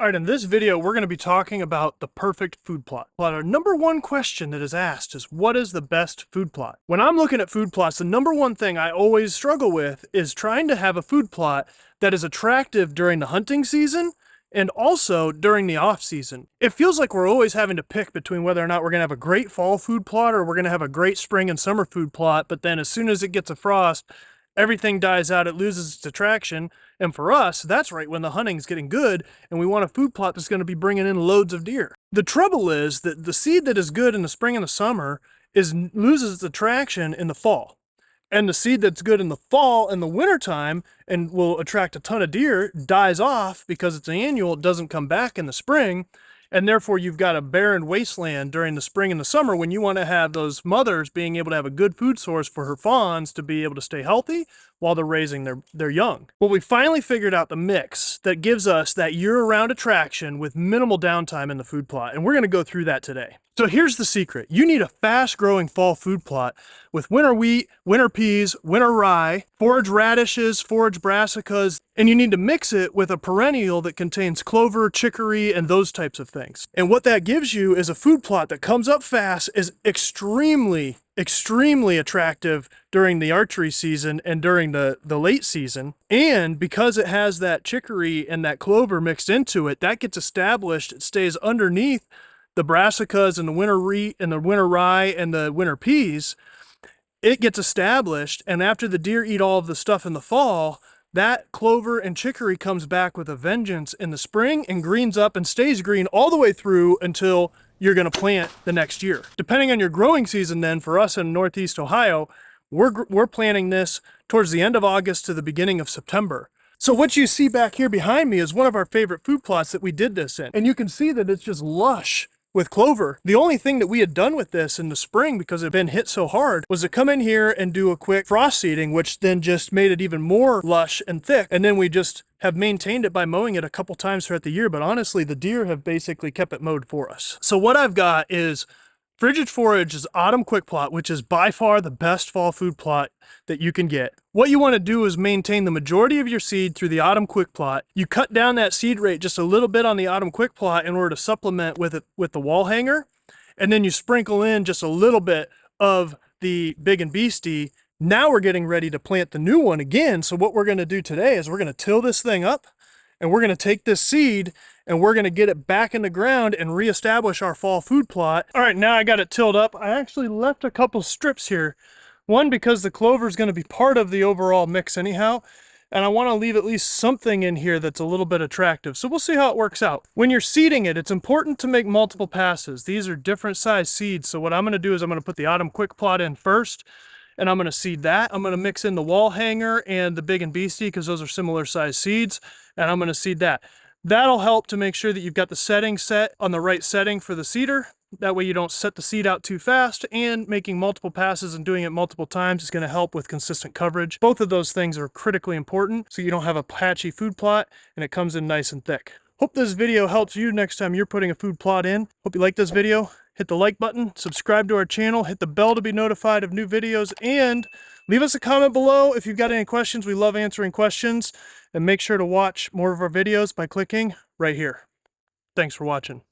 All right, in this video, we're going to be talking about the perfect food plot. Our number one question that is asked is, what is the best food plot? When I'm looking at food plots, the number one thing I always struggle with is trying to have a food plot that is attractive during the hunting season and also during the off season. It feels like we're always having to pick between whether or not we're going to have a great fall food plot or we're going to have a great spring and summer food plot, but then as soon as it gets a frost, everything dies out, it loses its attraction. And for us, that's right when the hunting's getting good and we want a food plot that's going to be bringing in loads of deer. The trouble is that the seed that is good in the spring and the summer loses its attraction in the fall. And the seed that's good in the fall and the wintertime and will attract a ton of deer dies off because it's annual, it doesn't come back in the spring. And therefore you've got a barren wasteland during the spring and the summer when you want to have those mothers being able to have a good food source for her fawns to be able to stay healthy while they're raising their young. Well, we finally figured out the mix that gives us that year-round attraction with minimal downtime in the food plot, and we're going to go through that today. So here's the secret. You need a fast-growing fall food plot with winter wheat, winter peas, winter rye, forage radishes, forage brassicas, and you need to mix it with a perennial that contains clover, chicory, and those types of things. And what that gives you is a food plot that comes up fast, is extremely attractive during the archery season and during the late season. And because it has that chicory and that clover mixed into it, that gets established, it stays underneath the brassicas and the winter wheat and the winter rye and the winter peas. It gets established, and after the deer eat all of the stuff in the fall, that clover and chicory comes back with a vengeance in the spring and greens up and stays green all the way through until you're going to plant the next year. Depending on your growing season then, for us in Northeast Ohio, we're planting this towards the end of August to the beginning of September. So what you see back here behind me is one of our favorite food plots that we did this in. And you can see that it's just lush with clover. The only thing that we had done with this in the spring, because it had been hit so hard, was to come in here and do a quick frost seeding, which then just made it even more lush and thick. And then we just have maintained it by mowing it a couple times throughout the year. But honestly, the deer have basically kept it mowed for us. So what I've got is Frigid Forage's Autumn Quick Plot, which is by far the best fall food plot that you can get. What you want to do is maintain the majority of your seed through the Autumn Quick Plot. You cut down that seed rate just a little bit on the Autumn Quick Plot in order to supplement with it with the wall hanger. And then you sprinkle in just a little bit of the Big and Beastie. Now we're getting ready to plant the new one again. So what we're going to do today is we're going to till this thing up and we're going to take this seed and we're going to get it back in the ground and reestablish our fall food plot. All right, now I got it tilled up. I actually left a couple strips here. One, because the clover is going to be part of the overall mix anyhow, and I want to leave at least something in here that's a little bit attractive. So we'll see how it works out. When you're seeding it, it's important to make multiple passes. These are different size seeds. So what I'm going to do is I'm going to put the Autumn Quick Plot in first, and I'm going to seed that. I'm going to mix in the wall hanger and the Big and Beastie because those are similar size seeds, and I'm going to seed that. That'll help to make sure that you've got the setting set on the right setting for the seeder. That way you don't set the seed out too fast, and making multiple passes and doing it multiple times is going to help with consistent coverage. Both of those things are critically important so you don't have a patchy food plot and it comes in nice and thick. Hope this video helps you next time you're putting a food plot in. Hope you like this video. Hit the like button, subscribe to our channel, hit the bell to be notified of new videos, and leave us a comment below if you've got any questions. We love answering questions. And make sure to watch more of our videos by clicking right here. Thanks for watching.